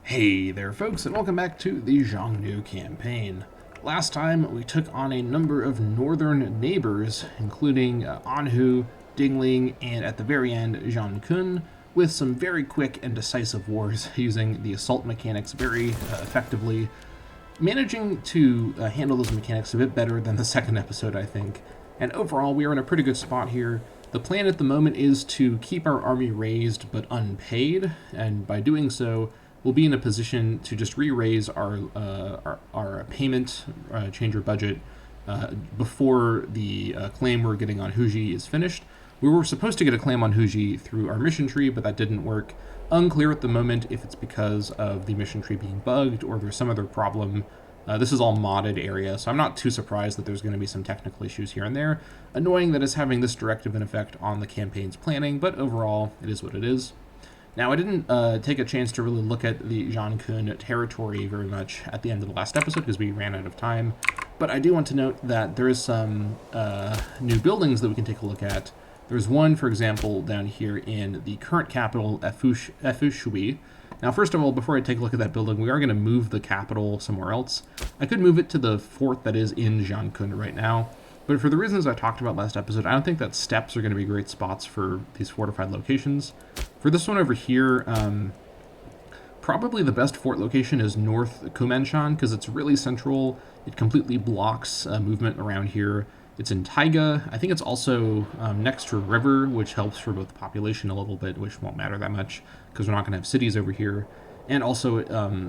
Hey there folks, and welcome back to the Xiongnu Campaign. Last time we took on a number of northern neighbors, including Anhu, Dingling, and at the very end, Zhankun, with some very quick and decisive wars using the assault mechanics very effectively, managing to handle those mechanics a bit better than the second episode, I think. And overall, we are in a pretty good spot here. The plan at the moment is to keep our army raised but unpaid, and by doing so, we'll be in a position to just re-raise our payment, change our budget, before the claim we're getting on Huji is finished. We were supposed to get a claim on Huji through our mission tree, but that didn't work. Unclear at the moment if it's because of the mission tree being bugged or there's some other problem. This is all modded area, so I'm not too surprised that there's going to be some technical issues here and there. Annoying that it's having this directive in effect on the campaign's planning, but overall, it is what it is. Now, I didn't take a chance to really look at the Zhankun territory very much at the end of the last episode because we ran out of time, but I do want to note that there is some new buildings that we can take a look at. There's one, for example, down here in the current capital, Efushui. Now, first of all, before I take a look at that building, we are going to move the capital somewhere else. I could move it to the fort that is in Zhankun right now, but for the reasons I talked about last episode, I don't think that steps are going to be great spots for these fortified locations. For this one over here, probably the best fort location is North Kumanshan because it's really central. It completely blocks movement around here. It's in taiga. I think it's also next to a river, which helps for both the population a little bit, which won't matter that much because we're not going to have cities over here. And also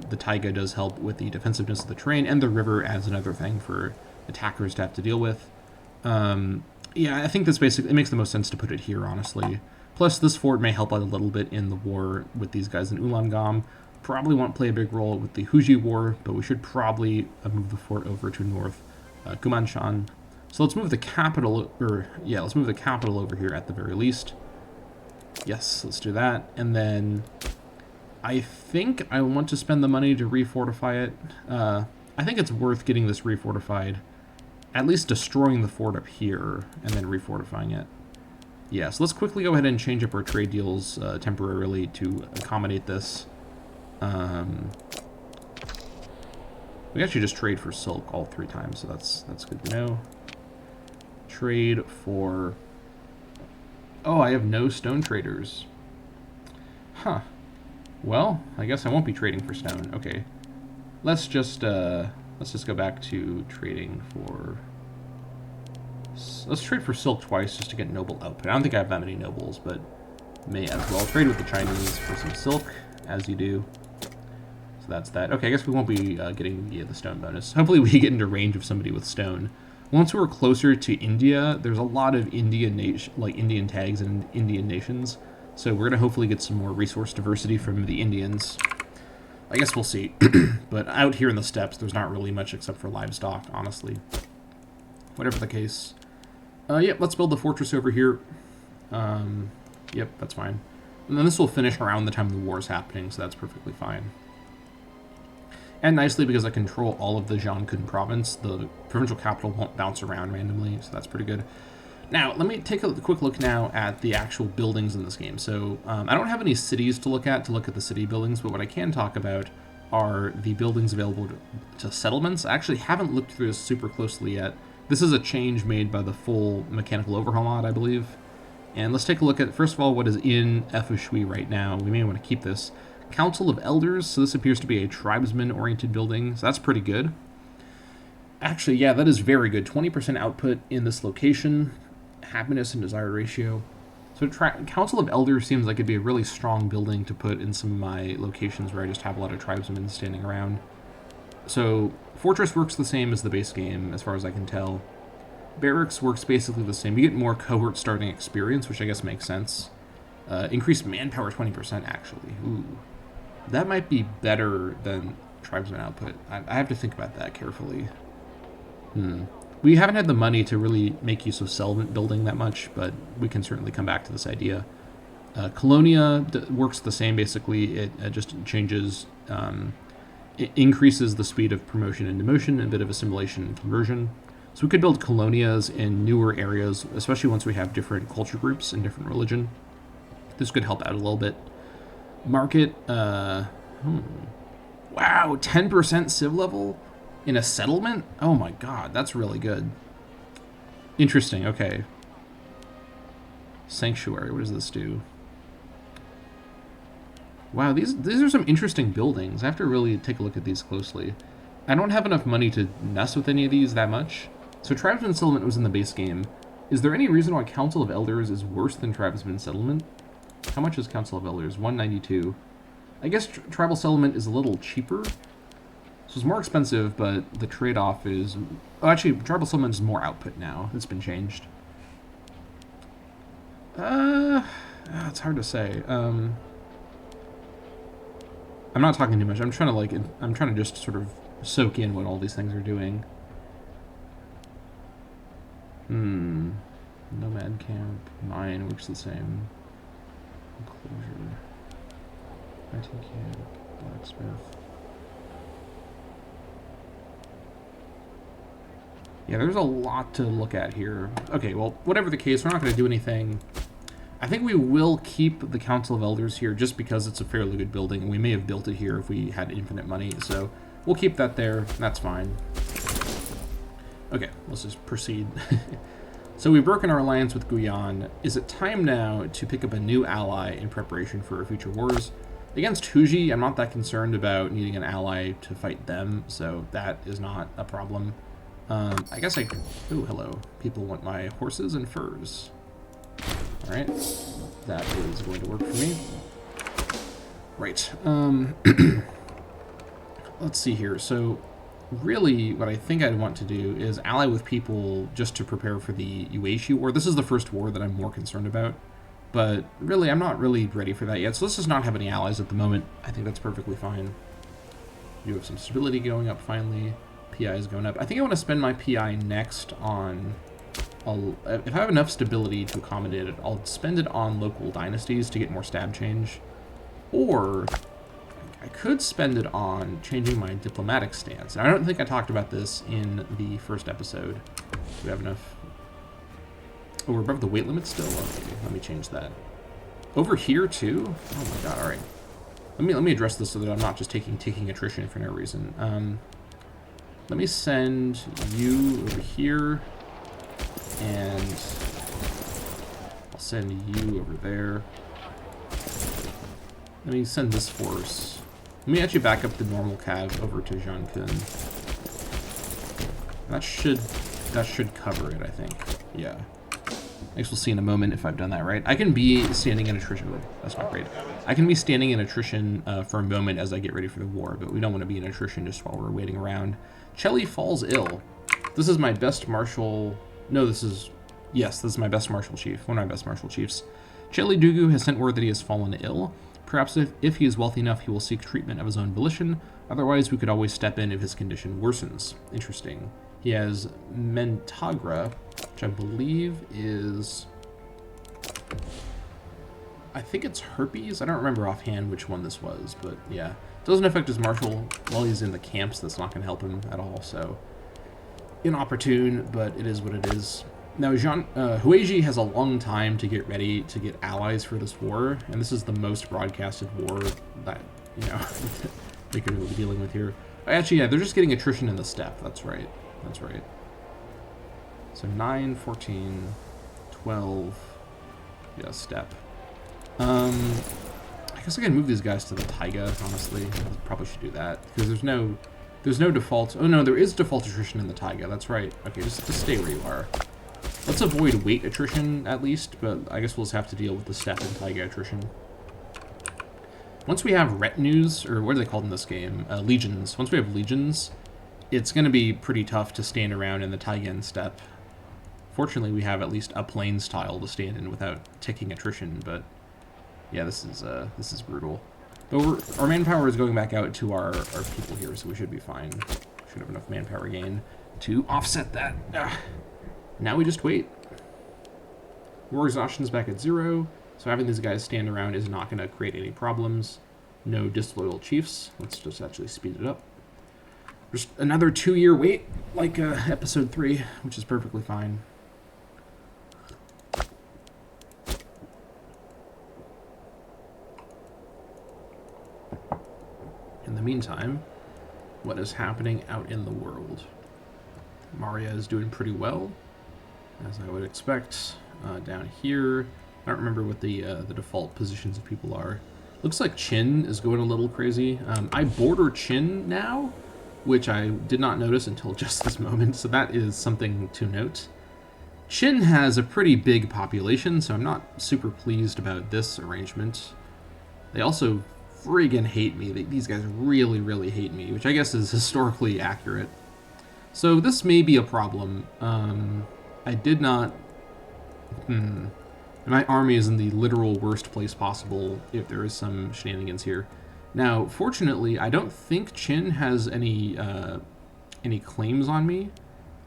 the taiga does help with the defensiveness of the terrain, and the river adds another thing for attackers to have to deal with. Yeah, I think this basically, it makes the most sense to put it here, honestly. Plus, this fort may help out a little bit in the war with these guys in Ulangam. Probably won't play a big role with the Huji war, but we should probably move the fort over to North Kumanshan. So let's move the capital, let's move the capital over here at the very least. Yes, let's do that. And then I think I want to spend the money to refortify it. I think it's worth getting this refortified. At least destroying the fort up here and then refortifying it. Yeah, so let's quickly go ahead and change up our trade deals temporarily to accommodate this. We actually just trade for silk all 3 times, so that's good to know. Trade for... Oh, I have no stone traders. Huh. Well, I guess I won't be trading for stone. Okay. Let's just go back to trading for... Let's trade for silk twice just to get noble output. I don't think I have that many nobles, but may as well trade with the Chinese for some silk, as you do. So that's that. Okay, I guess we won't be getting the stone bonus. Hopefully we get into range of somebody with stone. Once we're closer to India, there's a lot of Indian tags and Indian nations, so we're going to hopefully get some more resource diversity from the Indians. I guess we'll see. But out here in the steppes, there's not really much except for livestock, honestly. Whatever the case. Yep, let's build the fortress over here. Yep, that's fine. And then this will finish around the time the war is happening, so that's perfectly fine. And nicely, because I control all of the Zhankun province, the provincial capital won't bounce around randomly, so that's pretty good. Now, let me take a quick look now at the actual buildings in this game. So, I don't have any cities to look at the city buildings, but what I can talk about are the buildings available to settlements. I actually haven't looked through this super closely yet. This is a change made by the full mechanical overhaul mod, I believe. And let's take a look at, first of all, what is in Efushui right now. We may want to keep this. Council of Elders, so this appears to be a tribesman-oriented building, so that's pretty good. Actually, yeah, that is very good. 20% output in this location. Happiness and desire ratio. So Council of Elders seems like it'd be a really strong building to put in some of my locations where I just have a lot of tribesmen standing around. So Fortress works the same as the base game, as far as I can tell. Barracks works basically the same. You get more cohort starting experience, which I guess makes sense. Increased manpower 20%, actually. Ooh. That might be better than tribesman output. I have to think about that carefully. We haven't had the money to really make use of settlement building that much, but we can certainly come back to this idea. Colonia works the same, basically. It just changes... it increases the speed of promotion and demotion, a bit of assimilation and conversion. So we could build colonias in newer areas, especially once we have different culture groups and different religion. This could help out a little bit. Market, Wow, 10% civ level in a settlement? Oh my god, that's really good. Interesting, okay. Sanctuary, what does this do? Wow, these are some interesting buildings. I have to really take a look at these closely. I don't have enough money to mess with any of these that much. So Tribesman Settlement was in the base game. Is there any reason why Council of Elders is worse than Tribesman Settlement? How much is Council of Elders? 192. I guess Tribal Settlement is a little cheaper. So it's more expensive, but the trade-off is... Oh, actually, Tribal Settlement is more output now. It's been changed. It's hard to say. I'm not talking too much. I'm trying to just sort of soak in what all these things are doing. Nomad Camp, Mine works the same. Enclosure. Fighting Camp, Blacksmith. Yeah, there's a lot to look at here. Okay, well, whatever the case, we're not going to do anything. I think we will keep the Council of Elders here just because it's a fairly good building, and we may have built it here if we had infinite money, so we'll keep that there. That's fine. Okay, let's just proceed. So we've broken our alliance with Guyane. Is it time now to pick up a new ally in preparation for future wars? Against Huji, I'm not that concerned about needing an ally to fight them, so that is not a problem. I guess I could... Oh, hello. People want my horses and furs. Alright. That is going to work for me. Right. Let's see here. So, really, what I think I'd want to do is ally with people just to prepare for the Ueshi War. This is the first war that I'm more concerned about. But, really, I'm not really ready for that yet. So let's just not have any allies at the moment. I think that's perfectly fine. You have some stability going up, finally. PI is going up. I think I want to spend my PI next on... if I have enough stability to accommodate it, I'll spend it on local dynasties to get more stab change. Or I could spend it on changing my diplomatic stance. And I don't think I talked about this in the first episode. Do we have enough? Oh, we're above the weight limit still? Okay, let me change that. Over here, too? Oh my god, alright. Let me address this so that I'm not just taking attrition for no reason. Let me send you over here, and I'll send you over there. Let me send this force. Let me actually back up the normal cav over to Xiongnu. That should cover it, I think. Yeah. I guess we'll see in a moment if I've done that right. I can be standing in attrition. Oh, that's not great. I can be standing in attrition for a moment as I get ready for the war, but we don't want to be in attrition just while we're waiting around. Chelly falls ill. This is my best martial... No, this is... Yes, this is my best martial chief. One of my best martial chiefs. Chelly Dugu has sent word that he has fallen ill. Perhaps if he is wealthy enough, he will seek treatment of his own volition. Otherwise, we could always step in if his condition worsens. Interesting. He has Mentagra, which I believe is... I think it's herpes. I don't remember offhand which one this was, but yeah. Doesn't affect his martial while he's in the camps. That's not going to help him at all, so... Inopportune, but it is what it is. Now, Hueji has a long time to get ready to get allies for this war, and this is the most broadcasted war that, you know, they could really be dealing with here. Actually, yeah, they're just getting attrition in the steppe. That's right. That's right. So 9, 14, 12, yeah, steppe. I guess I can move these guys to the taiga, honestly. I probably should do that, because there's no default... Oh, no, there is default attrition in the taiga. That's right. Okay, just stay where you are. Let's avoid weight attrition, at least, but I guess we'll just have to deal with the steppe and taiga attrition. Once we have retinues, or what are they called in this game? Legions. Once we have legions, it's going to be pretty tough to stand around in the taiga and steppe. Fortunately, we have at least a plains tile to stand in without ticking attrition, but yeah, this is brutal. But our manpower is going back out to our people here, so we should be fine. Should have enough manpower gain to offset that. Now we just wait. War exhaustion is back at 0, so having these guys stand around is not going to create any problems. No disloyal chiefs. Let's just actually speed it up. Just another 2-year wait, like episode 3, which is perfectly fine. In the meantime, what is happening out in the world? Maria is doing pretty well, as I would expect. Down here, I don't remember what the default positions of people are. Looks like Qin is going a little crazy. I border Qin now, which I did not notice until just this moment, so that is something to note. Qin has a pretty big population, so I'm not super pleased about this arrangement. They also friggin' hate me. These guys really, really hate me, which I guess is historically accurate. So this may be a problem. I did not... My army is in the literal worst place possible if there is some shenanigans here. Now, fortunately, I don't think Qin has any claims on me.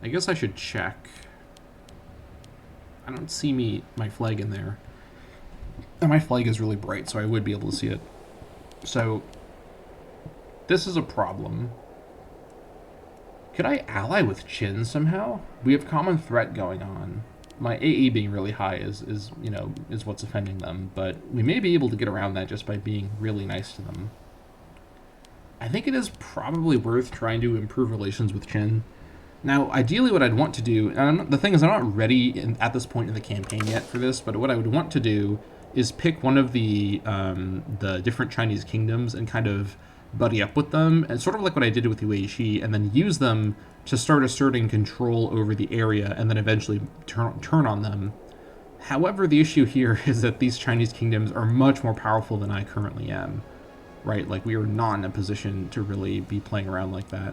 I guess I should check. I don't see my flag in there. And my flag is really bright, so I would be able to see it. So, this is a problem. Could I ally with Qin somehow? We have common threat going on. My AE being really high is what's offending them, but we may be able to get around that just by being really nice to them. I think it is probably worth trying to improve relations with Qin. Now, ideally what I'd want to do, and the thing is I'm not ready at this point in the campaign yet for this, but what I would want to do is pick one of the different Chinese kingdoms and kind of buddy up with them, and sort of like what I did with Yueixi, and then use them to start asserting control over the area and then eventually turn on them. However, the issue here is that these Chinese kingdoms are much more powerful than I currently am, right? Like, we are not in a position to really be playing around like that.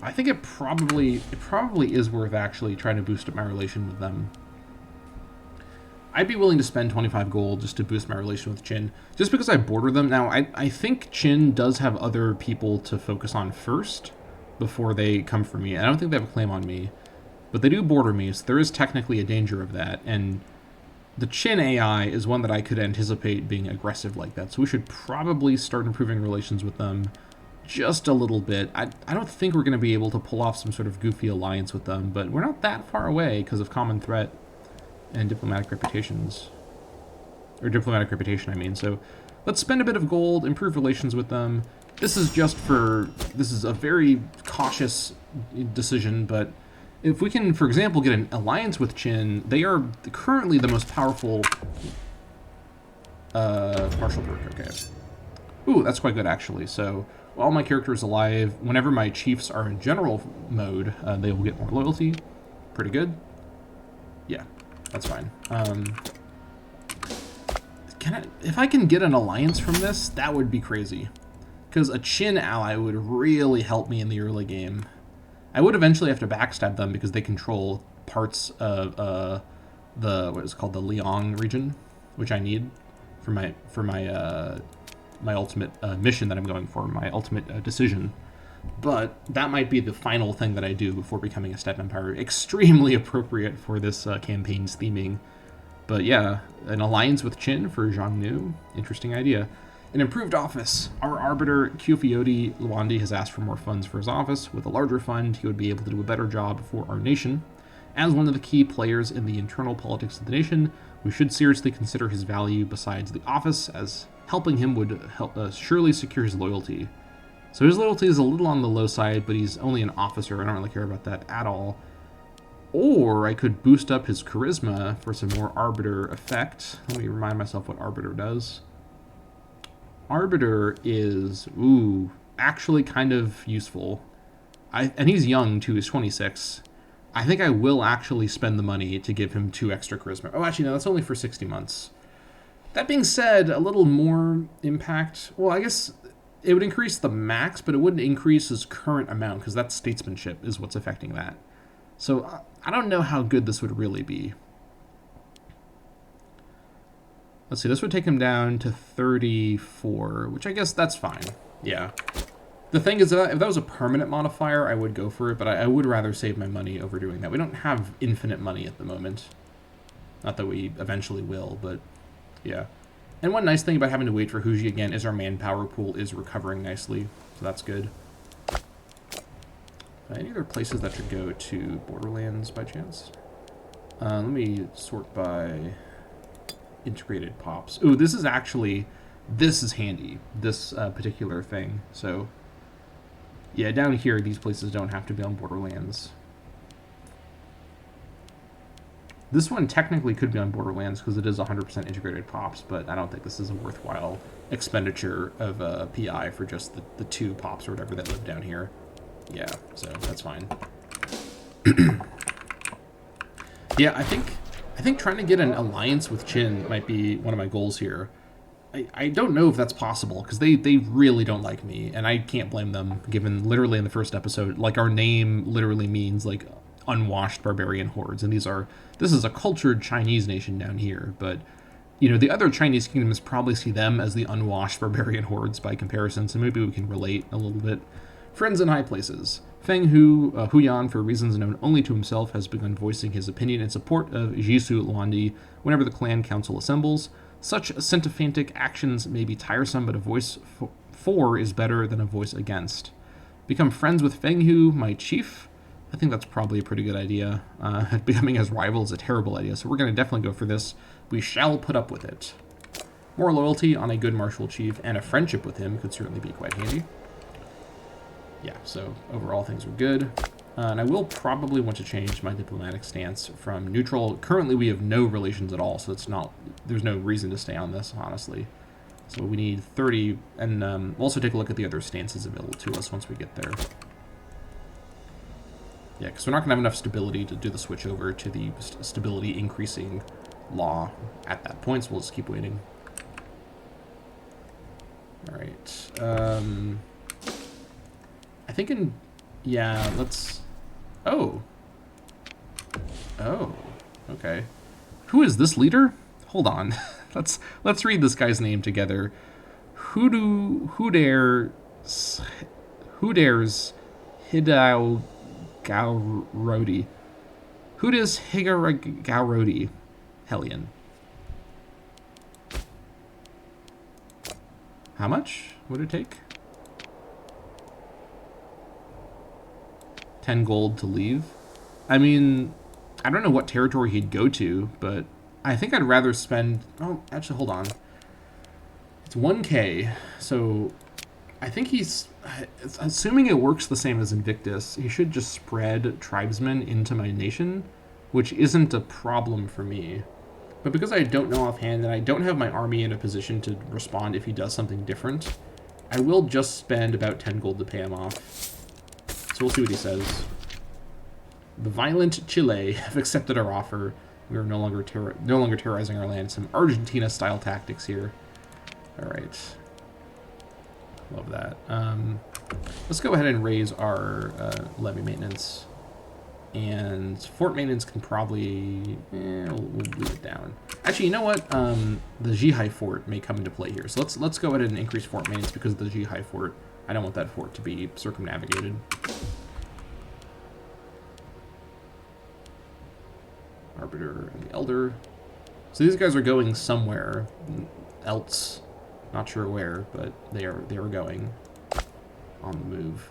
I think it probably is worth actually trying to boost up my relation with them. I'd be willing to spend 25 gold just to boost my relation with Qin, just because I border them. Now, I think Qin does have other people to focus on first before they come for me. I don't think they have a claim on me, but they do border me, so there is technically a danger of that, and the Qin AI is one that I could anticipate being aggressive like that, so we should probably start improving relations with them just a little bit. I don't think we're going to be able to pull off some sort of goofy alliance with them, but we're not that far away because of common threat and diplomatic reputations. Or diplomatic reputation, I mean. So let's spend a bit of gold, improve relations with them. This is a very cautious decision, but if we can, for example, get an alliance with Qin, they are currently the most powerful martial perk, okay. Ooh, that's quite good, actually. So while my character is alive, whenever my chiefs are in general mode, they will get more loyalty. Pretty good. Yeah, that's fine. If I can get an alliance from this, that would be crazy. Because a Qin ally would really help me in the early game. I would eventually have to backstab them because they control parts of what is called the Liang region, which I need for my ultimate mission that I'm going for, my ultimate decision. But that might be the final thing that I do before becoming a steppe empire. Extremely appropriate for this campaign's theming. But yeah, an alliance with Qin for Xiongnu, interesting idea. An improved office. Our arbiter, Kyofiyodi Luandi, has asked for more funds for his office. With a larger fund, he would be able to do a better job for our nation. As one of the key players in the internal politics of the nation, we should seriously consider his value besides the office, as helping him would surely secure his loyalty. So his loyalty is a little on the low side, but he's only an officer. I don't really care about that at all. Or I could boost up his charisma for some more arbiter effect. Let me remind myself what arbiter does. Arbiter is, actually kind of useful. And he's young, too. He's 26. I think I will actually spend the money to give him 2 extra charisma. Oh, actually, no, that's only for 60 months. That being said, a little more impact. Well, I guess it would increase the max, but it wouldn't increase his current amount, because that's statesmanship is what's affecting that. So I don't know how good this would really be. Let's see, this would take him down to 34, which I guess that's fine. Yeah. The thing is, that if that was a permanent modifier, I would go for it, but I would rather save my money over doing that. We don't have infinite money at the moment. Not that we eventually will, but yeah. And one nice thing about having to wait for Huji again is our manpower pool is recovering nicely, so that's good. Any other places that should go to Borderlands by chance? Let me sort by integrated pops. Ooh, this is actually this is handy, this particular thing. So, yeah, down here, these places don't have to be on borderlands. This one technically could be on borderlands because it is 100% integrated pops, but I don't think this is a worthwhile expenditure of PI for just the 2 pops or whatever that live down here. Yeah, so that's fine. Yeah, I think trying to get an alliance with Qin might be one of my goals here. I don't know if that's possible, because they really don't like me, and I can't blame them, given literally in the first episode, like, our name literally means, like, unwashed barbarian hordes, and this is a cultured Chinese nation down here, but, you know, the other Chinese kingdoms probably see them as the unwashed barbarian hordes by comparison, so maybe we can relate a little bit. Friends in high places. Feng Huyan, for reasons known only to himself, has begun voicing his opinion in support of Jisoo Luandi whenever the clan council assembles. Such sycophantic actions may be tiresome, but a voice for is better than a voice against. Become friends with Feng Hu, my chief? I think that's probably a pretty good idea. Becoming his rival is a terrible idea, so we're going to definitely go for this. We shall put up with it. More loyalty on a good martial chief, and a friendship with him could certainly be quite handy. Yeah, so overall things are good. And I will probably want to change my diplomatic stance from neutral. Currently we have no relations at all, so there's no reason to stay on this, honestly. So we need 30, and we'll also take a look at the other stances available to us once we get there. Yeah, because we're not going to have enough stability to do the switch over to the stability increasing law at that point, so we'll just keep waiting. Alright, I think yeah, let's, oh, okay. Who is this leader? Hold on, let's read this guy's name together. Who dares Hidao Gaurodi. Who does Gaurodi? Hellion. How much would it take? 10 gold to leave. I mean, I don't know what territory he'd go to, but I think I'd rather spend... Oh, actually, hold on. It's 1k, so I think he's... Assuming it works the same as Invictus, he should just spread tribesmen into my nation, which isn't a problem for me. But because I don't know offhand, and I don't have my army in a position to respond if he does something different, I will just spend about 10 gold to pay him off. So we'll see what he says. The violent Chile have accepted our offer. We are no longer terrorizing our land. Some Argentina-style tactics here. All right. Love that. Let's go ahead and raise our levy maintenance. And fort maintenance can probably... we'll leave it down. Actually, you know what? The Zhihai fort may come into play here. So let's go ahead and increase fort maintenance because of the Zhihai fort. I don't want that fort to be circumnavigated. Arbiter and the Elder. So these guys are going somewhere else. Not sure where, but they are going on the move.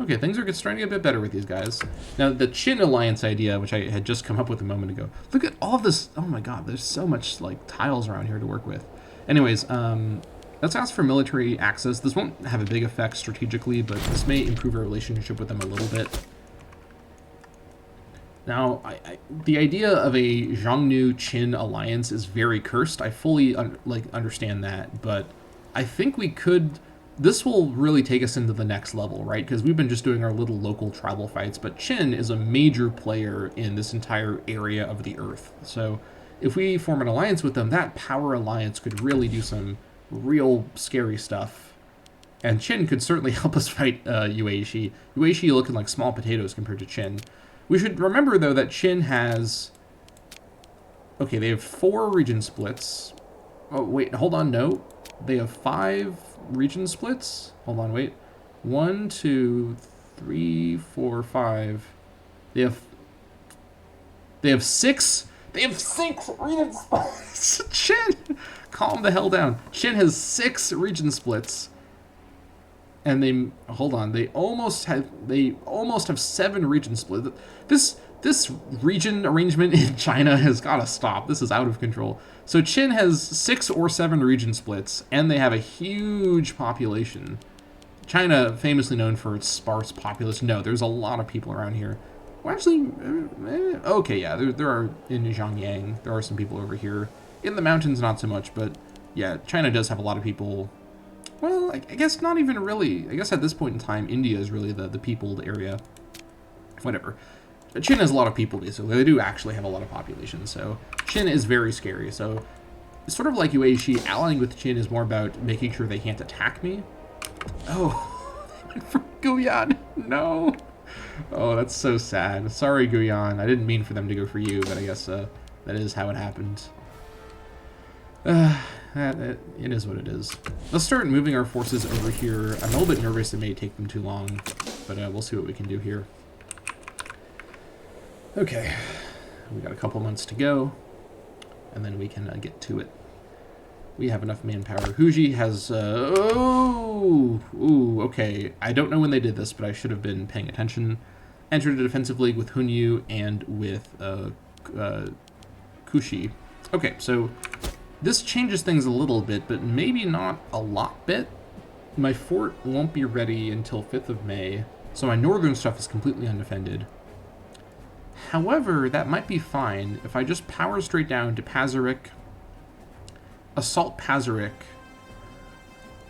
Okay, things are starting to get a bit better with these guys. Now, the Qin alliance idea, which I had just come up with a moment ago. Look at all this. Oh my god, there's so much like tiles around here to work with. Anyways, let's ask for military access. This won't have a big effect strategically, but this may improve our relationship with them a little bit. Now, the idea of a Xiongnu-Qin alliance is very cursed. I fully understand that, but I think we could... This will really take us into the next level, right? Because we've been just doing our little local tribal fights, but Qin is a major player in this entire area of the Earth. So if we form an alliance with them, that power alliance could really do some real scary stuff. And Qin could certainly help us fight Yueshi. Yueshi looking like small potatoes compared to Qin. We should remember, though, that Qin has... Okay, they have 4 region splits. Oh, wait, hold on, no. They have 5 region splits. Hold on, wait. 1, 2, 3, 4, 5. They have 6. They have 6 region splits. Qin, calm the hell down. Qin has 6 region splits. And they almost have 7 region splits. This region arrangement in China has got to stop. This is out of control. So Qin has 6 or 7 region splits, and they have a huge population. China, famously known for its sparse populace. No, there's a lot of people around here. Well, actually, okay, yeah, there are in Zhongyang. There are some people over here. In the mountains, not so much, but yeah, China does have a lot of people. Well, I guess not even really. I guess at this point in time, India is really the peopled area. Whatever. Qin has a lot of people, so they do actually have a lot of population, so Qin is very scary. So it's sort of like Yueshi, allying with Qin is more about making sure they can't attack me. Oh, they went for Guyan. No. Oh, that's so sad. Sorry, Guyan. I didn't mean for them to go for you, but I guess that is how it happened. It is what it is. Let's start moving our forces over here. I'm a little bit nervous it may take them too long, but we'll see what we can do here. Okay, we got a couple months to go, and then we can get to it. We have enough manpower. Huji has, okay. I don't know when they did this, but I should have been paying attention. Entered a defensive league with Hunyu and with Kushi. Okay, so this changes things a little bit, but maybe not a lot bit. My fort won't be ready until 5th of May, so my northern stuff is completely undefended. However, that might be fine if I just power straight down to Pazarik, assault Pazarik,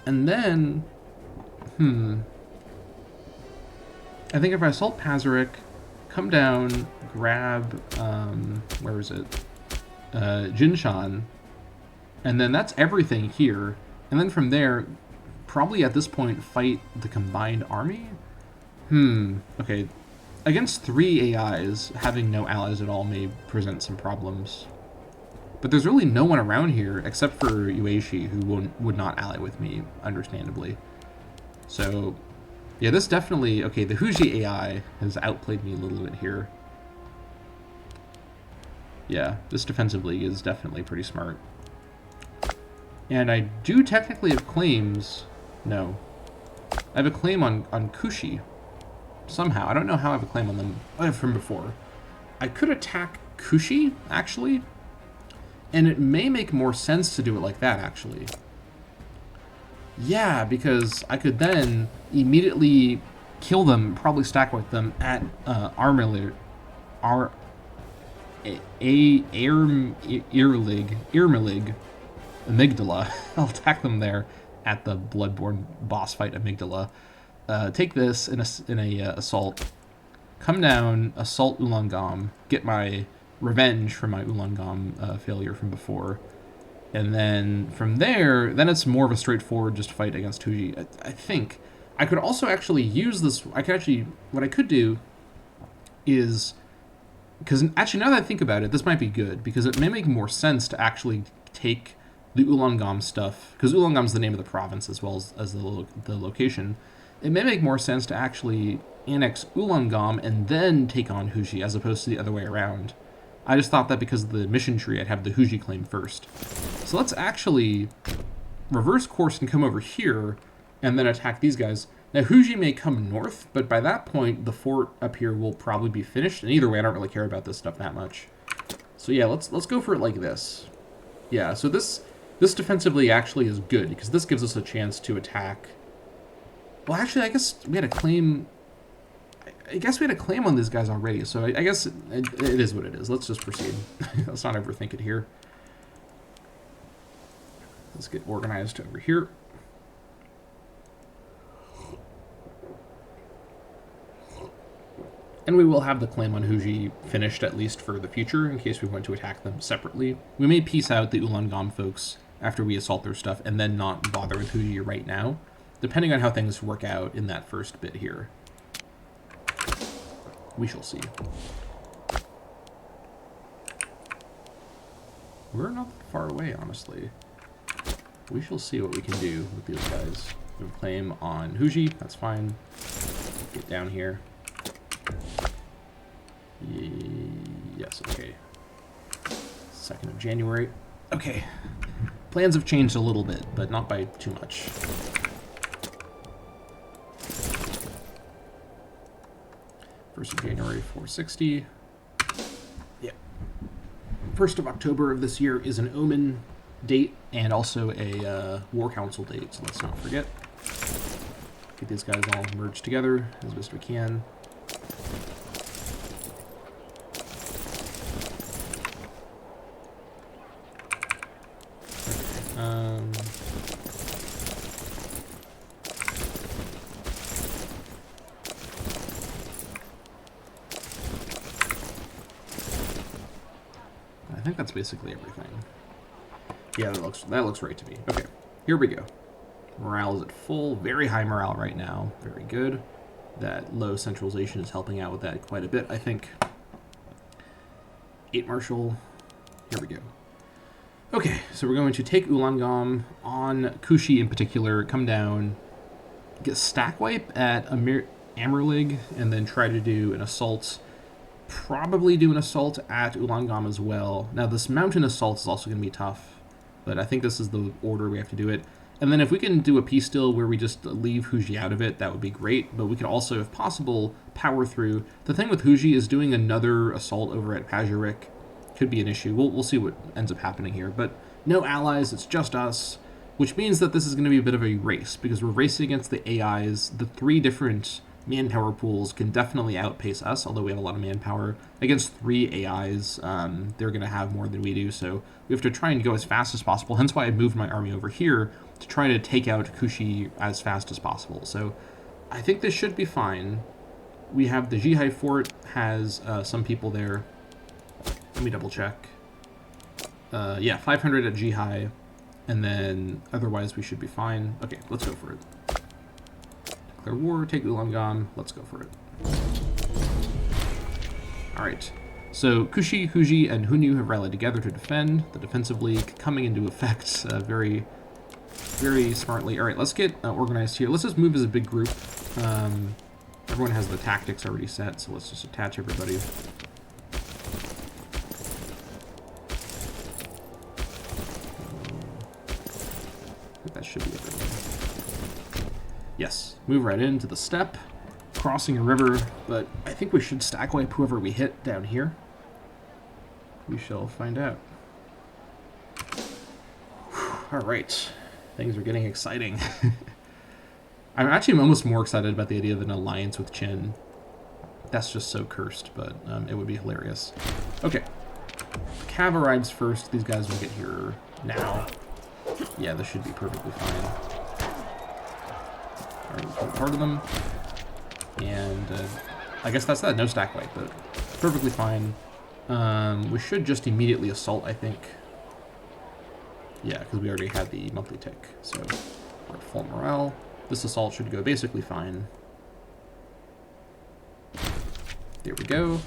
and then, I think if I assault Pazarik, come down, grab, where is it? Jinshan, and then that's everything here. And then from there, probably at this point, fight the combined army? Okay. Against 3 AIs, having no allies at all may present some problems. But there's really no one around here except for Yueshi, who would not ally with me, understandably. So, yeah, this definitely... Okay, the Huji AI has outplayed me a little bit here. Yeah, this defensive league is definitely pretty smart. And I do technically have claims... No. I have a claim on Kushi. Somehow. I don't know how I have a claim on them from before. I could attack Kushi, actually. And it may make more sense to do it like that, actually. Yeah, because I could then immediately kill them, probably stack with them at Irmelig. Amygdala. I'll attack them there at the Bloodborne boss fight Amygdala. Take this in a assault, come down, assault Ulaangam, get my revenge for my Ulaangam failure from before, and then from there, then it's more of a straightforward just fight against Huji. I think I could also actually use this. What I could do is, because actually now that I think about it, this might be good because it may make more sense to actually take the Ulaangam stuff, because Ulaangam's the name of the province as well as the location. It may make more sense to actually annex Ulaangam and then take on Huji, as opposed to the other way around. I just thought that because of the mission tree, I'd have the Huji claim first. So let's actually reverse course and come over here, and then attack these guys. Now, Huji may come north, but by that point, the fort up here will probably be finished. And either way, I don't really care about this stuff that much. So yeah, let's go for it like this. Yeah, so this defensively actually is good, because this gives us a chance to attack... Well, actually, I guess we had a claim... I guess we had a claim on these guys already, so I guess it is what it is. Let's just proceed. Let's not overthink it here. Let's get organized over here. And we will have the claim on Huji finished, at least for the future, in case we want to attack them separately. We may piece out the Ulaangam folks after we assault their stuff, and then not bother with Huji right now, depending on how things work out in that first bit here. We shall see. We're not that far away, honestly. We shall see what we can do with these guys. We have a claim on Huji, that's fine. Get down here. Yes, okay. 2nd of January. Okay. Plans have changed a little bit, but not by too much. First of January, 460. 1st of October of this year is an Omen date and also a War Council date, so let's not forget. Get these guys all merged together as best we can. I think that's basically everything. Yeah, that looks right to me. Okay, here we go. Morale is at full, very high morale right now. Very good. That low centralization is helping out with that quite a bit, I think. 8 Marshal. Here we go. Okay, so we're going to take Ulaangom on Kushi in particular, come down, get stack wipe at Amerlig, and then try to do an assault. Probably do an assault at Ulaangom as well. Now, this mountain assault is also going to be tough, but I think this is the order we have to do it. And then if we can do a peace deal where we just leave Huji out of it, that would be great. But we can also, if possible, power through. The thing with Huji is doing another assault over at Pajarek could be an issue. We'll see what ends up happening here. But no allies, it's just us, which means that this is going to be a bit of a race, because we're racing against the AIs. The 3 different manpower pools can definitely outpace us, although we have a lot of manpower. Against 3 AIs, they're going to have more than we do, so we have to try and go as fast as possible. Hence why I moved my army over here to try to take out Kushi as fast as possible. So I think this should be fine. We have the Jihai Fort has some people there. Let me double check. Yeah, 500 at Jihai, and then otherwise we should be fine. Okay, let's go for it. Declare war, take Ulaangom, let's go for it. Alright, so Kushi, Huji, and Hunyu have rallied together to defend. The defensive league coming into effect very, very smartly. Alright, let's get organized here. Let's just move as a big group. Everyone has the tactics already set, so let's just attach everybody. That should be everything. Yes, move right into the steppe, crossing a river, but I think we should stack wipe whoever we hit down here. We shall find out. Alright, things are getting exciting. I'm actually almost more excited about the idea of an alliance with Qin. That's just so cursed, but it would be hilarious. Okay, Cav arrives first. These guys will get here now. Yeah, this should be perfectly fine. Alright, we'll put part of them. And I guess that's that. No stack wipe, but perfectly fine. We should just immediately assault, I think. Yeah, because we already had the monthly tick. So we're at full morale. This assault should go basically fine. There we go.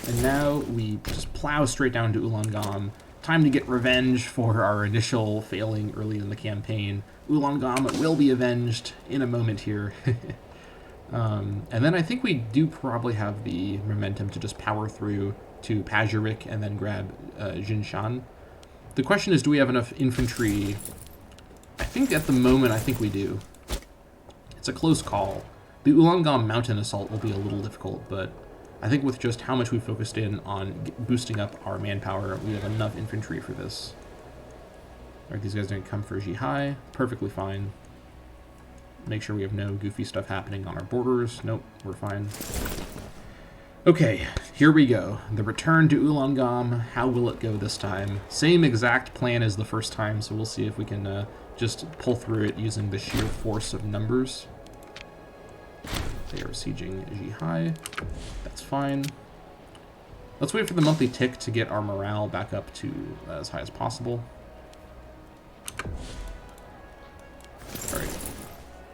And now we just plow straight down to Ulaangom. Time to get revenge for our initial failing early in the campaign. Ulaangom will be avenged in a moment here. And then I think we do probably have the momentum to just power through to Pajarek and then grab Jinshan. The question is, do we have enough infantry? I think at the moment, I think we do. It's a close call. The Ulaangom mountain assault will be a little difficult, but I think with just how much we focused in on boosting up our manpower, we have enough infantry for this. Alright, these guys are going to come for Jihai. Perfectly fine. Make sure we have no goofy stuff happening on our borders. Nope, we're fine. Okay, here we go. The return to Ulaangom. How will it go this time? Same exact plan as the first time, so we'll see if we can just pull through it using the sheer force of numbers. They are sieging Jihai. That's fine. Let's wait for the monthly tick to get our morale back up to as high as possible. Alright.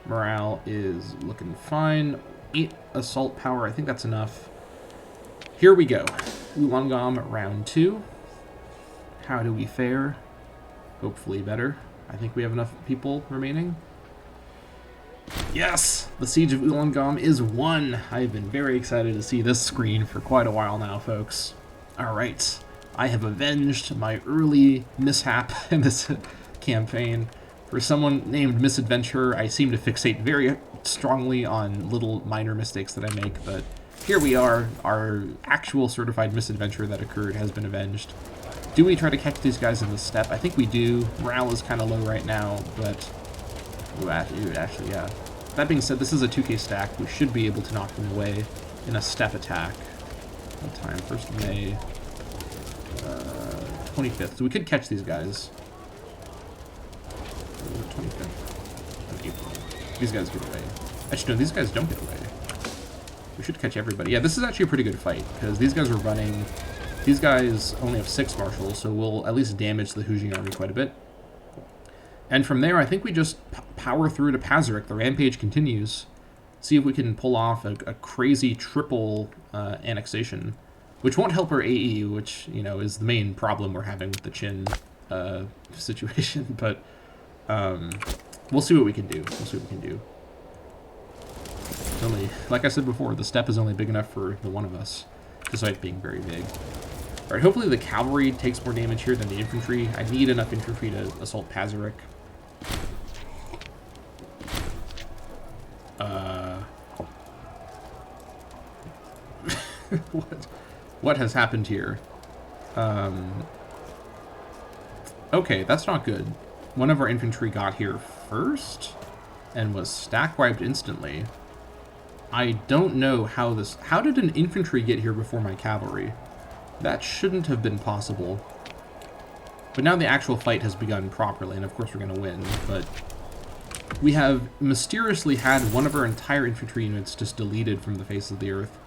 Morale is looking fine. 8 assault power. I think that's enough. Here we go. Ulaangom round 2. How do we fare? Hopefully better. I think we have enough people remaining. Yes! The Siege of Ulaangom is won! I've been very excited to see this screen for quite a while now, folks. Alright. I have avenged my early mishap in this campaign. For someone named Misadventurer, I seem to fixate very strongly on little minor mistakes that I make, but here we are. Our actual certified misadventure that occurred has been avenged. Do we try to catch these guys in the steppe? I think we do. Morale is kind of low right now, but... Ooh, actually, yeah. That being said, this is a 2k stack. We should be able to knock them away in a steppe attack. What time? 1st of May. 25th. So we could catch these guys. 25th of April. These guys get away. Actually, no, these guys don't get away. We should catch everybody. Yeah, this is actually a pretty good fight, because these guys are running... These guys only have 6 marshals, so we'll at least damage the Hujing army quite a bit. And from there, I think we just power through to Pazyryk. The rampage continues. See if we can pull off a crazy triple annexation, which won't help our AE, which, you know, is the main problem we're having with the Qin situation. But we'll see what we can do. We'll see what we can do. It's only, like I said before, the steppe is only big enough for the one of us, despite being very big. Alright, hopefully the cavalry takes more damage here than the infantry. I need enough infantry to assault Pazyryk. What has happened here? Okay, that's not good. One of our infantry got here first and was stack wiped instantly. I don't know how this... How did an infantry get here before my cavalry? That shouldn't have been possible. But now the actual fight has begun properly, and of course we're going to win, but... We have mysteriously had one of our entire infantry units just deleted from the face of the earth.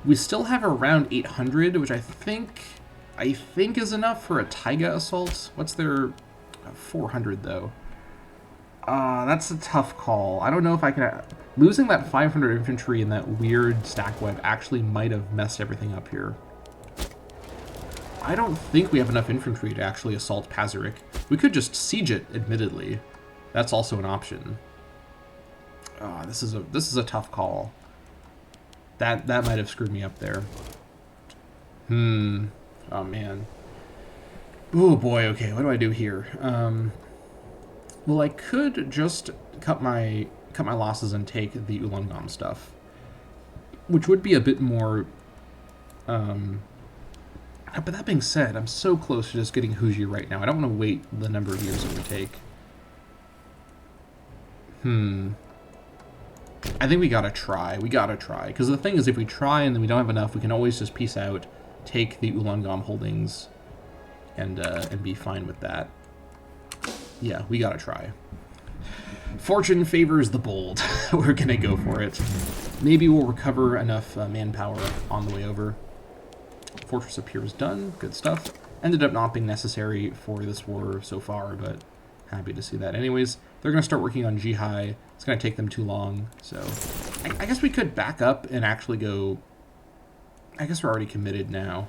We still have around 800, which I think is enough for a Taiga assault. What's their... 400, though. That's a tough call. I don't know if I can... Losing that 500 infantry and that weird stack wipe actually might have messed everything up here. I don't think we have enough infantry to actually assault Pazyryk. We could just siege it, admittedly. That's also an option. This is a tough call. That might have screwed me up there. Oh man. Oh boy, okay, what do I do here? Well, I could just cut my losses and take the Ulaanbaatar stuff, which would be a bit more... But that being said, I'm so close to just getting Huji right now. I don't want to wait the number of years it would take. I think we gotta try. We gotta try. Because the thing is, if we try and then we don't have enough, we can always just peace out, take the Ulaanbaatar holdings, and be fine with that. Yeah, we gotta try. Fortune favors the bold. We're gonna go for it. Maybe we'll recover enough manpower on the way over. Fortress appears done. Good stuff. Ended up not being necessary for this war so far, but happy to see that. Anyways, they're going to start working on Jihai. It's going to take them too long, so... I guess we could back up and actually go... I guess we're already committed now.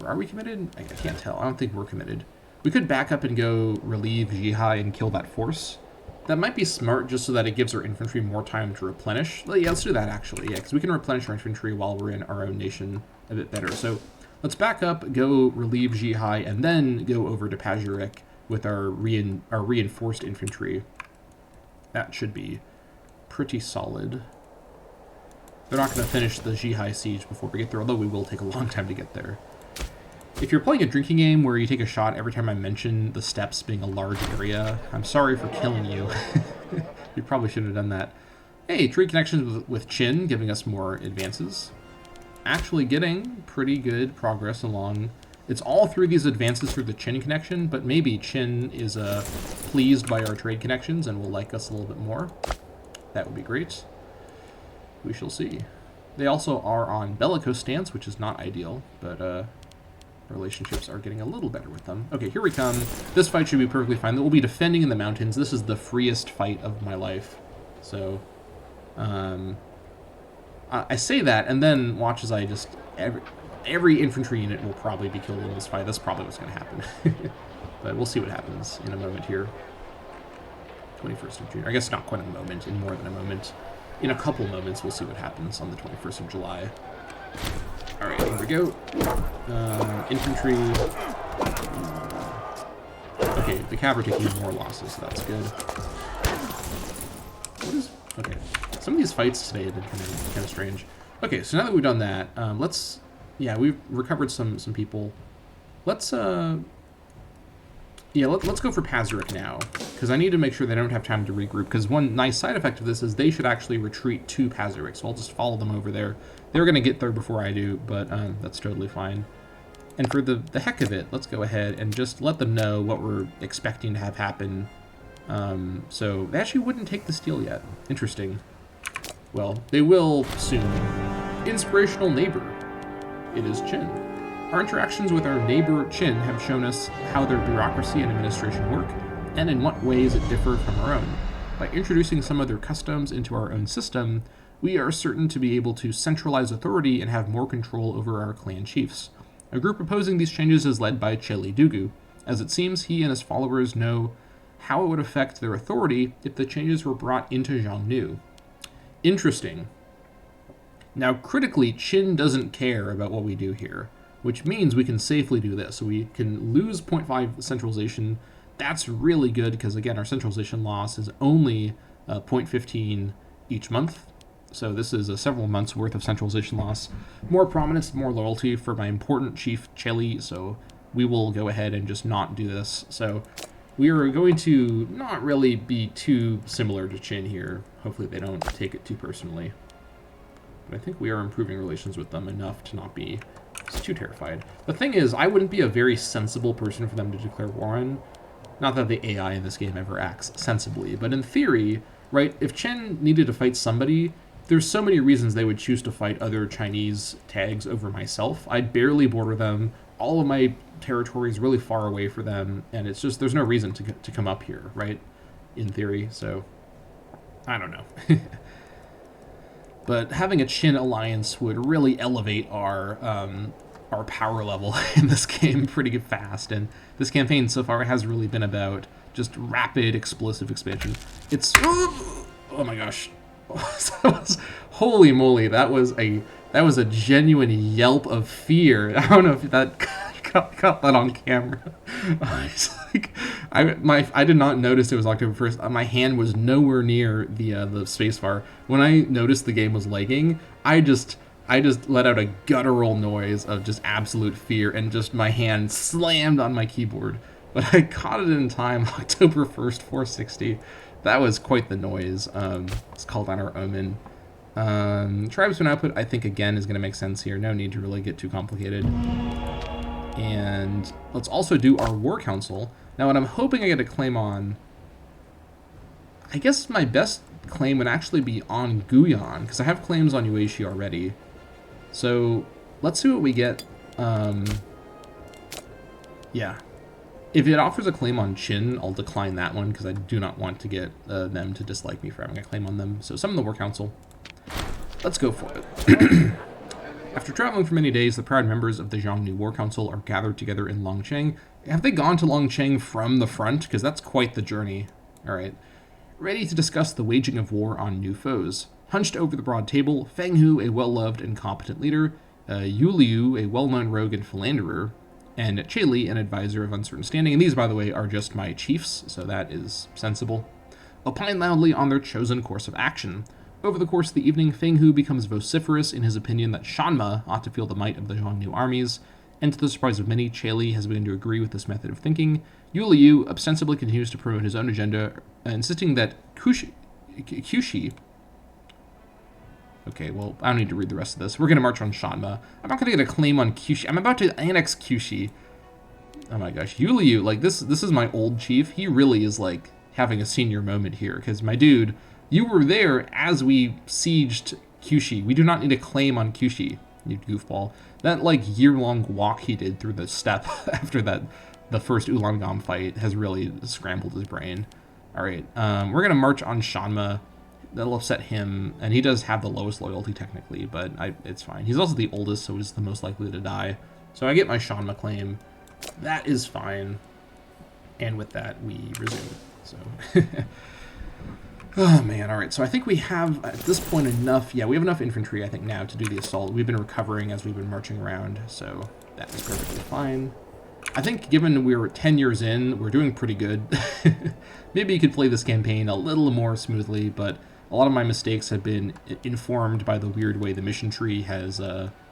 Or are we committed? I can't tell. I don't think we're committed. We could back up and go relieve Jihai and kill that force. That might be smart just so that it gives our infantry more time to replenish. Yeah, let's do that, actually. Yeah, because we can replenish our infantry while we're in our own nation a bit better. So let's back up, go relieve Jihai, and then go over to Pazyryk with our reinforced infantry. That should be pretty solid. They're not going to finish the Jihai siege before we get there, although we will take a long time to get there. If you're playing a drinking game where you take a shot every time I mention the steppes being a large area, I'm sorry for killing you. You probably should have done that. Hey, trade connections with Qin, giving us more advances. Actually getting pretty good progress along. It's all through these advances through the Qin connection, but maybe Qin is pleased by our trade connections and will like us a little bit more. That would be great. We shall see. They also are on bellicose stance, which is not ideal, but relationships are getting a little better with them. Okay, here we come. This fight should be perfectly fine. We'll be defending in the mountains. This is the freest fight of my life. So, I say that, and then watch as I just... Every infantry unit will probably be killed in this fight. That's probably what's going to happen. But we'll see what happens in a moment here. 21st of June. I guess not quite a moment, in more than a moment. In a couple moments, we'll see what happens on the 21st of July. Alright, here we go. Infantry. Okay, the cav are taking more losses, so that's good. What is... Okay. Some of these fights today have been kind of strange. Okay, so now that we've done that, let's... Yeah, we've recovered some people. let's yeah, let's go for Pazyryk now, because I need to make sure they don't have time to regroup, because one nice side effect of this is they should actually retreat to Pazyryk, so I'll just follow them over there. They're going to get there before I do, but that's totally fine. And for the heck of it, let's go ahead and just let them know what we're expecting to have happen. So they actually wouldn't take the steal yet. Interesting. Well, they will soon. Inspirational neighbor. It is Qin. Our interactions with our neighbor Qin have shown us how their bureaucracy and administration work, and in what ways it differ from our own. By introducing some of their customs into our own system, we are certain to be able to centralize authority and have more control over our clan chiefs. A group opposing these changes is led by Cheli Dugu, as it seems he and his followers know how it would affect their authority if the changes were brought into Xiongnu. Interesting. Now, critically, Qin doesn't care about what we do here, which means we can safely do this. So we can lose 0.5 centralization. That's really good because, again, our centralization loss is only 0.15 each month. So this is several months worth of centralization loss. More prominence, more loyalty for my important chief, Cheli, so we will go ahead and just not do this. So we are going to not really be too similar to Qin here. Hopefully they don't take it too personally. But I think we are improving relations with them enough to not be too terrified. The thing is, I wouldn't be a very sensible person for them to declare war on. Not that the AI in this game ever acts sensibly, but in theory, right, if Qin needed to fight somebody, there's so many reasons they would choose to fight other Chinese tags over myself. I barely border them. All of my territory is really far away for them, and it's just, there's no reason to come up here, right, in theory, so I don't know. But having a Qin alliance would really elevate our power level in this game pretty fast. And this campaign so far has really been about just rapid, explosive expansion. It's oh my gosh, holy moly! That was a genuine yelp of fear. I don't know if that got that on camera. I did not notice it was October 1st. My hand was nowhere near the spacebar. When I noticed the game was lagging, I just let out a guttural noise of just absolute fear, and just my hand slammed on my keyboard. But I caught it in time, October 1st, 460. That was quite the noise. It's called on our Omen. Tribesman output, I think, again, is going to make sense here. No need to really get too complicated. And let's also do our War Council. Now, what I'm hoping I get a claim on, I guess my best claim would actually be on Guyan, because I have claims on Yueshi already. So let's see what we get. Yeah. If it offers a claim on Qin, I'll decline that one, because I do not want to get them to dislike me for having a claim on them. So summon the War Council. Let's go for it. After traveling for many days, the proud members of the Xiongnu War Council are gathered together in Longcheng. Have they gone to Longcheng from the front? Because that's quite the journey. Alright. Ready to discuss the waging of war on new foes. Hunched over the broad table, Feng Hu, a well-loved and competent leader, Yu Liu, a well-known rogue and philanderer, and Cheli, an advisor of uncertain standing. And these, by the way, are just my chiefs, so that is sensible. Opine loudly on their chosen course of action. Over the course of the evening, Feng Hu becomes vociferous in his opinion that Shanma ought to feel the might of the Xiongnu armies, and to the surprise of many, Cheli has begun to agree with this method of thinking. Yu Liu ostensibly continues to promote his own agenda, insisting that Kyushi... Okay, well, I don't need to read the rest of this. We're going to march on Shanma. I'm not going to get a claim on Kyushi. I'm about to annex Kyushi. Oh my gosh, Yu Liu, like, this is my old chief. He really is, like, having a senior moment here, because my dude... You were there as we sieged Kyushi. We do not need a claim on Kyushi, you goofball. That, like, year-long walk he did through the steppe after the first Ulangam fight has really scrambled his brain. Alright, we're going to march on Shanma. That'll upset him, and he does have the lowest loyalty, technically, but it's fine. He's also the oldest, so he's the most likely to die. So I get my Shanma claim. That is fine. And with that, we resume. So... Oh man, alright, so I think we have, at this point, enough, yeah, we have enough infantry, I think, now to do the assault. We've been recovering as we've been marching around, so that is perfectly fine. I think, given we're 10 years in, we're doing pretty good. Maybe you could play this campaign a little more smoothly, but a lot of my mistakes have been informed by the weird way the mission tree has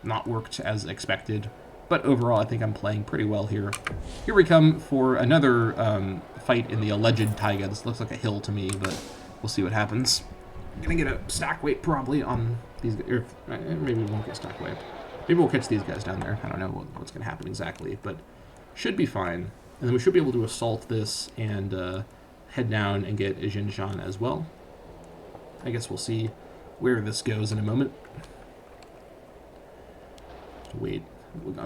not worked as expected. But overall, I think I'm playing pretty well here. Here we come for another fight in the alleged taiga. This looks like a hill to me, but we'll see what happens. I'm gonna get a stack weight probably on these, or maybe we won't get stack weight. Maybe we'll catch these guys down there. I don't know what's gonna happen exactly, but should be fine. And then we should be able to assault this and head down and get Xingshan as well. I guess we'll see where this goes in a moment. Wait.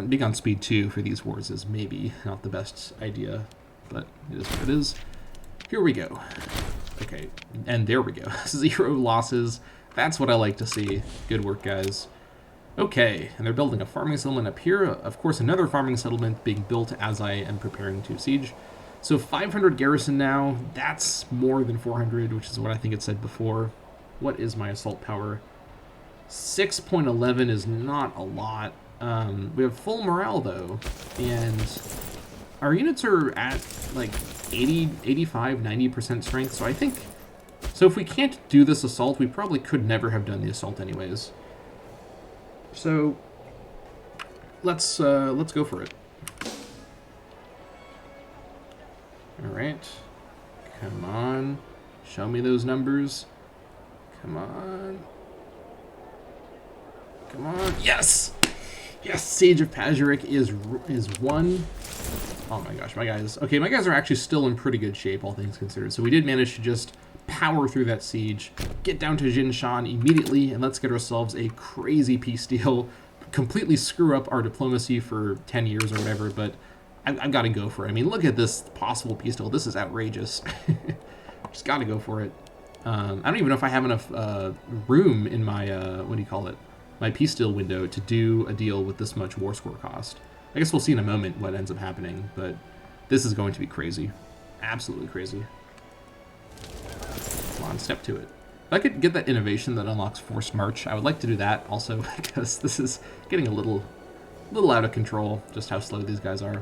Being on speed 2 for these wars is maybe not the best idea, but it is what it is. Here we go. Okay, and there we go. 0 losses. That's what I like to see. Good work, guys. Okay, and they're building a farming settlement up here. Of course, another farming settlement being built as I am preparing to siege. So 500 garrison now. That's more than 400, which is what I think it said before. What is my assault power? 6.11 is not a lot. We have full morale though, and our units are at like 80, 85, 90% strength, so I think, so if we can't do this assault, we probably could never have done the assault anyways. So, let's go for it. Alright, come on, show me those numbers, come on, come on, yes! Yes, Siege of Pazyryk is won. Oh my gosh, my guys. Okay, my guys are actually still in pretty good shape, all things considered. So we did manage to just power through that siege, get down to Xingshan immediately, and let's get ourselves a crazy peace deal. Completely screw up our diplomacy for 10 years or whatever, but I've got to go for it. I mean, look at this possible peace deal. This is outrageous. Just got to go for it. I don't even know if I have enough room in my, what do you call it? My peace deal window to do a deal with this much war score cost. I guess we'll see in a moment what ends up happening, but this is going to be crazy. Absolutely crazy. Come on, step to it. If I could get that innovation that unlocks forced march, I would like to do that also, because this is getting a little out of control, just how slow these guys are.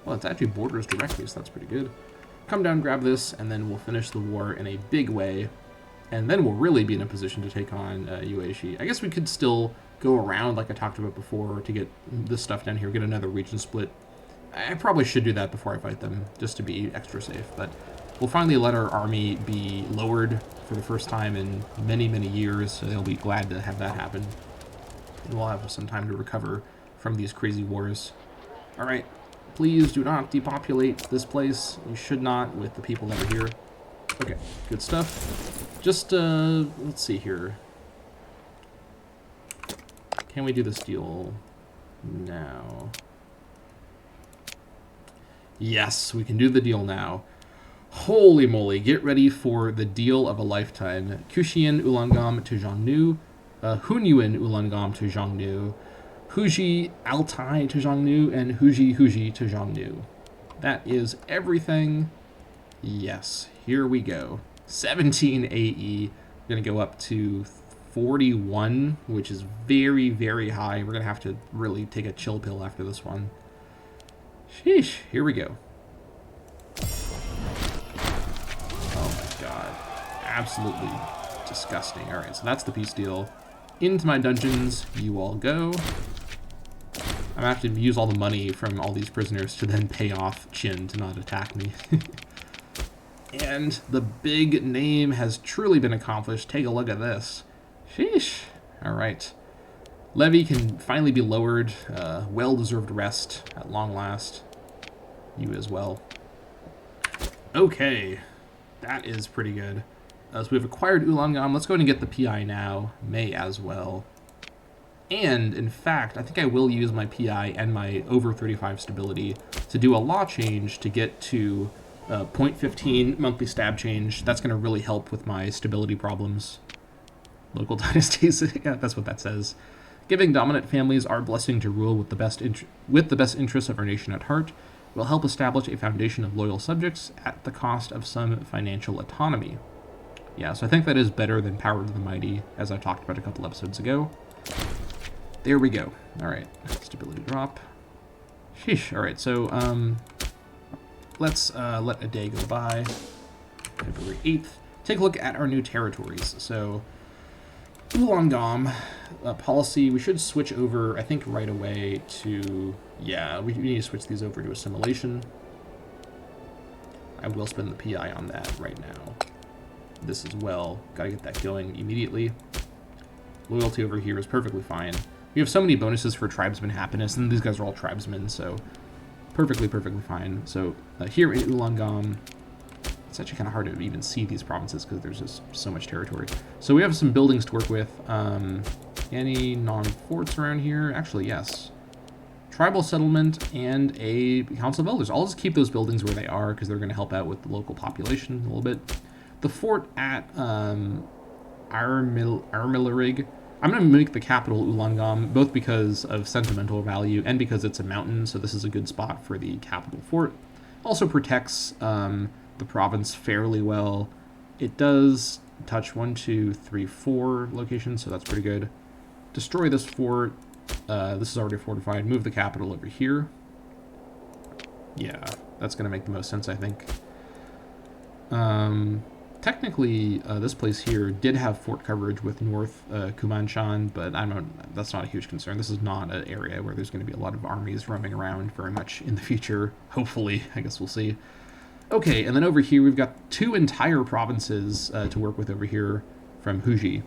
Well, it's actually borders directly, so that's pretty good. Come down, grab this, and then we'll finish the war in a big way. And then we'll really be in a position to take on Yueshi. I guess we could still go around, like I talked about before, to get this stuff down here, get another region split. I probably should do that before I fight them, just to be extra safe. But we'll finally let our army be lowered for the first time in many, many years, so they'll be glad to have that happen. And we'll have some time to recover from these crazy wars. Alright, please do not depopulate this place. You should not, with the people that are here. Okay, good stuff. Just, let's see here. Can we do this deal now? Yes, we can do the deal now. Holy moly, get ready for the deal of a lifetime. Kushian Ulangam to Xiongnu, Hunyuan Ulangam to Xiongnu, Huji Altai to Xiongnu, and Huji to Xiongnu. That is everything. Yes, here we go. 17 AE. We're going to go up to 41, which is very, very high. We're going to have to really take a chill pill after this one. Sheesh, here we go. Oh my god. Absolutely disgusting. Alright, so that's the peace deal. Into my dungeons you all go. I'm going to have to use all the money from all these prisoners to then pay off Qin to not attack me. And the big name has truly been accomplished. Take a look at this. Sheesh. Alright. Levy can finally be lowered. Well-deserved rest at long last. You as well. Okay. That is pretty good. So we've acquired Ulangam. Let's go ahead and get the PI now. May as well. And, in fact, I think I will use my PI and my over 35 stability to do a law change to get to 0.15 monthly stab change. That's going to really help with my stability problems. Local dynasties, yeah, that's what that says. Giving dominant families our blessing to rule with the best interests of our nation at heart will help establish a foundation of loyal subjects at the cost of some financial autonomy. Yeah, so I think that is better than Power to the Mighty, as I talked about a couple episodes ago. There we go. All right, stability drop. Sheesh. All right, so let's let a day go by. February 8th. Take a look at our new territories. So Wollongong policy, we should switch over, I think, right away to... Yeah, we need to switch these over to assimilation. I will spend the PI on that right now. This as well. Gotta get that going immediately. Loyalty over here is perfectly fine. We have so many bonuses for tribesman happiness, and these guys are all tribesmen, so perfectly fine. So here in Wollongong, it's actually kind of hard to even see these provinces because there's just so much territory. So we have some buildings to work with. Any non-forts around here? Actually, yes. Tribal settlement and a council of elders. I'll just keep those buildings where they are because they're going to help out with the local population a little bit. The fort at Armillerig, I'm going to make the capital Wollongong, both because of sentimental value and because it's a mountain, so this is a good spot for the capital fort. Also protects the province fairly well. It does touch 1, 2, 3, 4 locations, so that's pretty good. Destroy this fort. This is already fortified. Move the capital over here. Yeah, that's going to make the most sense, I think. Technically, this place here did have fort coverage with North Kumanshan, but that's not a huge concern. This is not an area where there's going to be a lot of armies roaming around very much in the future. Hopefully, I guess we'll see. Okay, and then over here we've got 2 entire provinces to work with over here from Huji.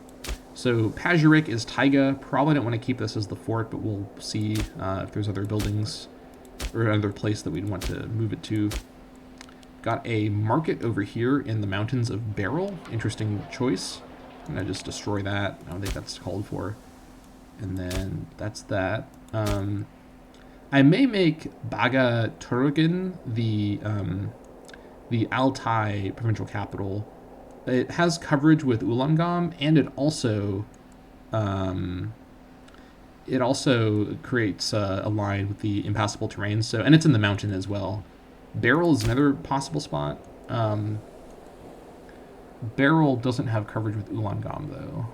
So Pajurik is taiga. Probably don't want to keep this as the fort, but we'll see if there's other buildings or another place that we'd want to move it to. Got a market over here in the mountains of Beryl. Interesting choice. I'm going to just destroy that. I don't think that's called for. And then that's that. I may make Baga Turgan the Altai provincial capital. It has coverage with Wollongong, and it also creates a line with the impassable terrain. So, and it's in the mountain as well. Beryl is another possible spot. Beryl doesn't have coverage with Wollongong, though.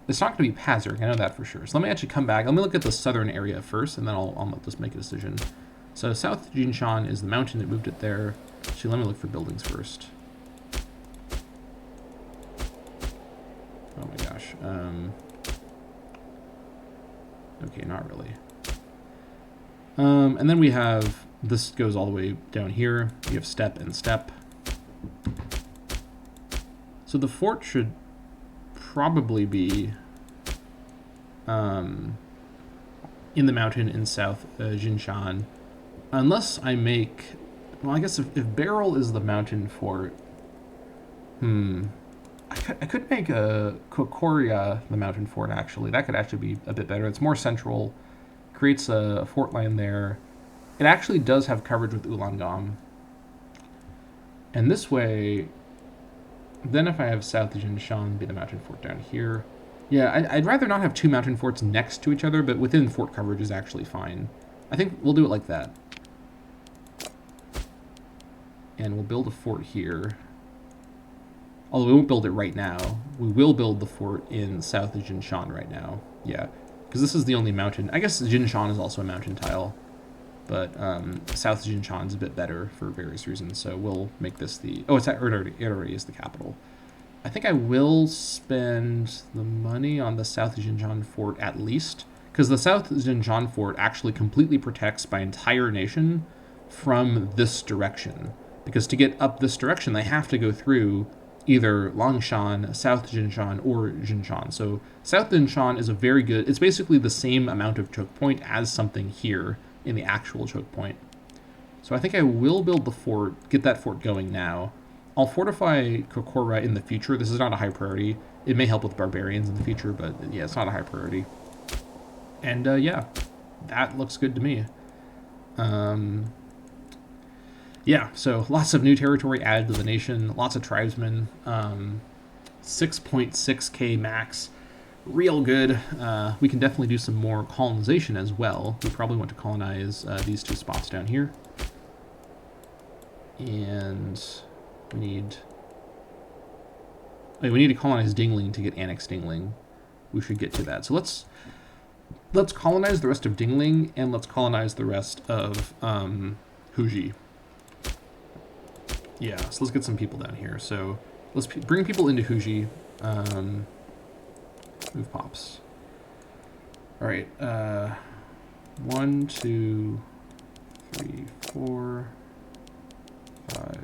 It's not going to be Pazurik, I know that for sure. So let me actually come back. Let me look at the southern area first, and then I'll just make a decision. So South Jinshan is the mountain that moved it there. Actually, let me look for buildings first. Oh my gosh. Okay, not really. And then we have, this goes all the way down here. We have step and step. So the fort should probably be in the mountain in South Jinshan. Unless I make, well, I guess if Beryl is the mountain fort, I could make a Kokoria the mountain fort, actually. That could actually be a bit better. It's more central, creates a fort line there. It actually does have coverage with Wollongong. And this way, then if I have South Jinshan be the mountain fort down here. Yeah, I'd rather not have 2 mountain forts next to each other, but within fort coverage is actually fine. I think we'll do it like that. And we'll build a fort here. Although we won't build it right now. We will build the fort in South Jinshan right now. Yeah, because this is the only mountain. I guess Jinshan is also a mountain tile. But South Jinshan is a bit better for various reasons. So we'll make this the... Oh, it already is the capital. I think I will spend the money on the South Jinshan fort at least. Because the South Jinshan fort actually completely protects my entire nation from this direction. Because to get up this direction, they have to go through either Longshan, South Jinshan, or Jinshan. So South Jinshan is a very good... It's basically the same amount of choke point as something here in the actual choke point. So I think I will build the fort, get that fort going now. I'll fortify Kokora in the future. This is not a high priority. It may help with barbarians in the future, but yeah, it's not a high priority. And yeah, that looks good to me. Yeah, so lots of new territory added to the nation, lots of tribesmen, 6.6k max, real good. We can definitely do some more colonization as well. We probably want to colonize these 2 spots down here. And we need to colonize Dingling to get annexed Dingling. We should get to that. So let's colonize the rest of Dingling, and let's colonize the rest of Huji. Yeah, so let's get some people down here. So let's bring people into Huji. Move pops. All right. 1, 2, 3, 4, 5.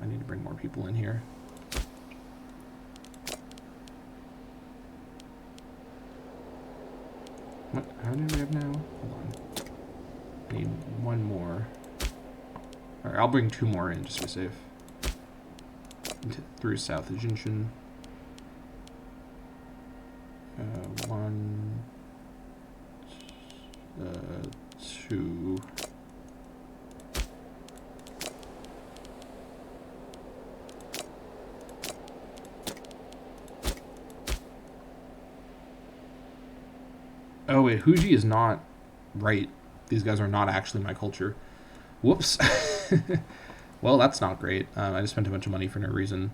I need to bring more people in here. What? How many do we have now? Hold on. I need one more. All right, I'll bring 2 more in just to be safe. Through South Jinshin. 1, 2. Oh wait, Huji is not right. These guys are not actually my culture. Whoops. Well, that's not great. I just spent a bunch of money for no reason.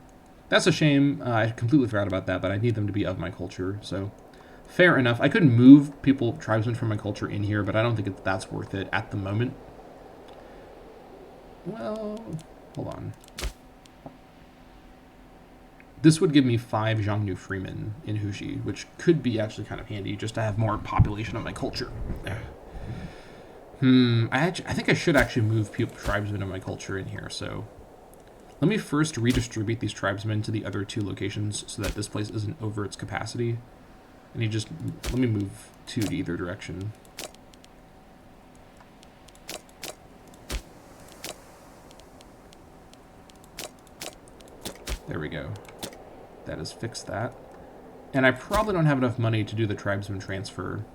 That's a shame. I completely forgot about that, but I need them to be of my culture, so fair enough. I could move tribesmen from my culture in here, but I don't think that's worth it at the moment. Well, hold on. This would give me 5 Xiongnu freemen in Huji, which could be actually kind of handy just to have more population of my culture. I think I should actually move tribesmen of my culture in here, so let me first redistribute these tribesmen to the other 2 locations so that this place isn't over its capacity. And let me move 2 to either direction. There we go. That has fixed that. And I probably don't have enough money to do the tribesman transfer.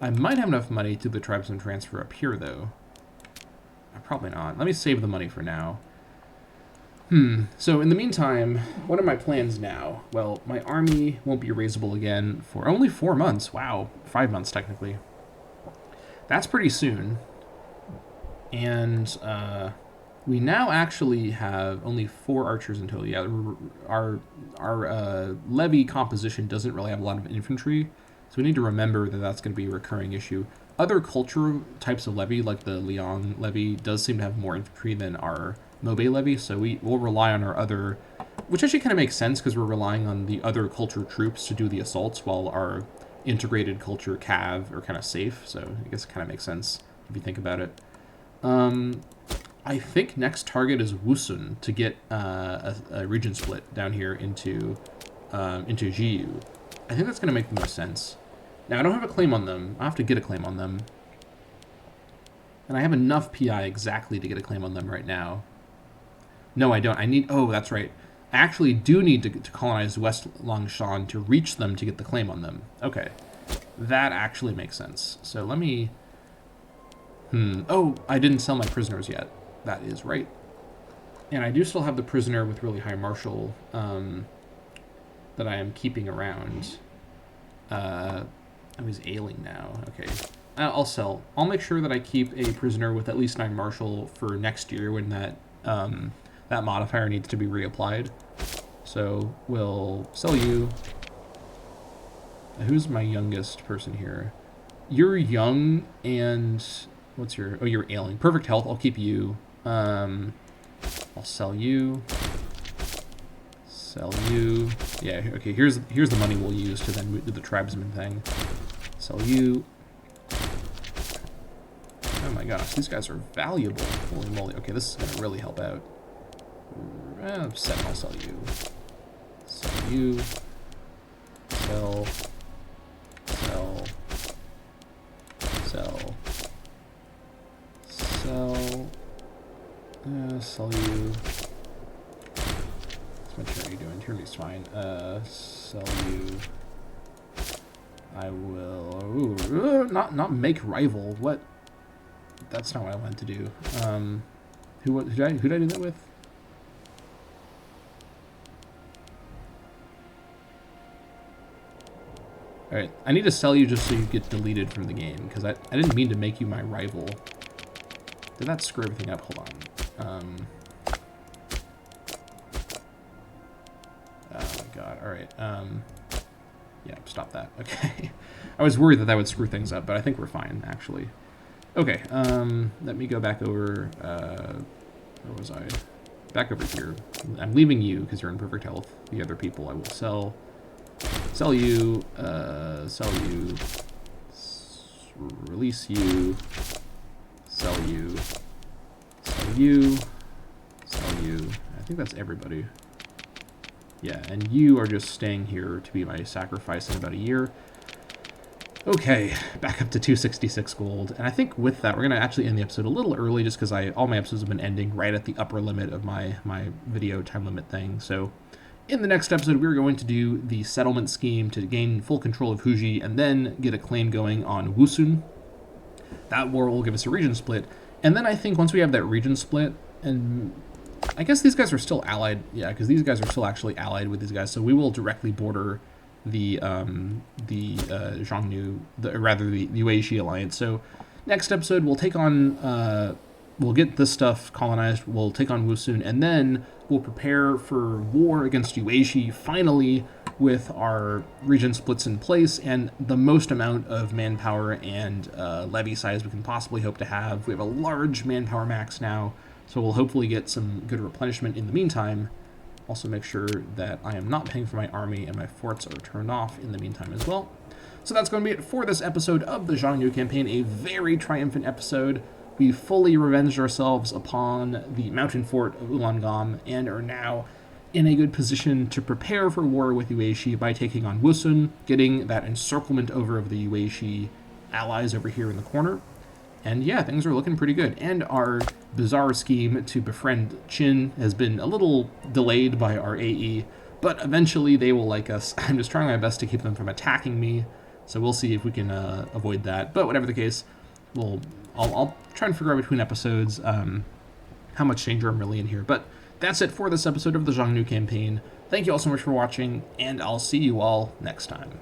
I might have enough money to do the tribesman transfer up here, though. Probably not. Let me save the money for now. So in the meantime, what are my plans now? Well, my army won't be raisable again for only 4 months. Wow. 5 months, technically. That's pretty soon. And we now actually have only 4 archers in total. Yeah, our levy composition doesn't really have a lot of infantry, so we need to remember that that's going to be a recurring issue. Other culture types of levy, like the Liang levy, does seem to have more infantry than our Mobe levy, so we'll rely on our other, which actually kind of makes sense because we're relying on the other culture troops to do the assaults while our integrated culture cav are kind of safe, so I guess it kind of makes sense if you think about it. I think next target is Wusun to get a region split down here into Jiyu. I think that's going to make the most sense. Now, I don't have a claim on them. I have to get a claim on them. And I have enough PI exactly to get a claim on them right now. No, I don't. I need... Oh, that's right. I actually do need to colonize West Longshan to reach them to get the claim on them. Okay. That actually makes sense. So let me... Oh, I didn't sell my prisoners yet. That is right. And I do still have the prisoner with really high martial that I am keeping around. Oh, he's ailing now. Okay. I'll sell. I'll make sure that I keep a prisoner with at least 9 martial for next year when that that modifier needs to be reapplied. So we'll sell you. Who's my youngest person here? You're young and what's your... Oh, you're ailing. Perfect health. I'll keep you. I'll sell you. Sell you. Yeah, okay, here's the money we'll use to then do the tribesman thing. Sell you. Oh my gosh, these guys are valuable. Holy moly. Okay, this is going to really help out. 7, I'll sell you. Sell you. Sell. Sell. Sell. Sell. Sell you. What are you doing? Tyranny's fine. Sell you. I will... Ooh, not make rival. What? That's not what I wanted to do. Who did I do that with? Alright, I need to sell you just so you get deleted from the game, because I didn't mean to make you my rival. Did that screw everything up? Hold on. Oh my god, alright. Yeah, stop that. Okay. I was worried that that would screw things up, but I think we're fine, actually. Okay, let me go back over. Where was I? Back over here. I'm leaving you because you're in perfect health. The other people I will sell. Sell you. Sell you. Release you. Sell you. Sell you. Sell you. I think that's everybody. Yeah, and you are just staying here to be my sacrifice in about a year. Okay, back up to 266 gold. And I think with that, we're going to actually end the episode a little early just because all my episodes have been ending right at the upper limit of my video time limit thing. So in the next episode, we're going to do the settlement scheme to gain full control of Huji and then get a claim going on Wusun. That war will give us a region split. And then I think once we have that region split, and I guess these guys are still allied. Yeah, because these guys are still actually allied with these guys. So we will directly border the Xiongnu, the Yueshi alliance. So next episode we'll take on we'll get this stuff colonized, we'll take on Wusun, and then we'll prepare for war against Yueshi finally with our region splits in place and the most amount of manpower and levy size we can possibly hope to have. We have a large manpower max now, so we'll hopefully get some good replenishment in the meantime. Also make sure that I am not paying for my army and my forts are turned off in the meantime as well. So that's going to be it for this episode of the Xiongnu Campaign, a very triumphant episode. We fully revenged ourselves upon the mountain fort of Ulaangam and are now in a good position to prepare for war with Yueshi by taking on Wusun, getting that encirclement over of the Yueshi allies over here in the corner. And yeah, things are looking pretty good. And our bizarre scheme to befriend Qin has been a little delayed by our AE, but eventually they will like us. I'm just trying my best to keep them from attacking me, so we'll see if we can avoid that. But whatever the case, I'll try and figure out between episodes how much danger I'm really in here. But that's it for this episode of the Xiongnu Campaign. Thank you all so much for watching, and I'll see you all next time.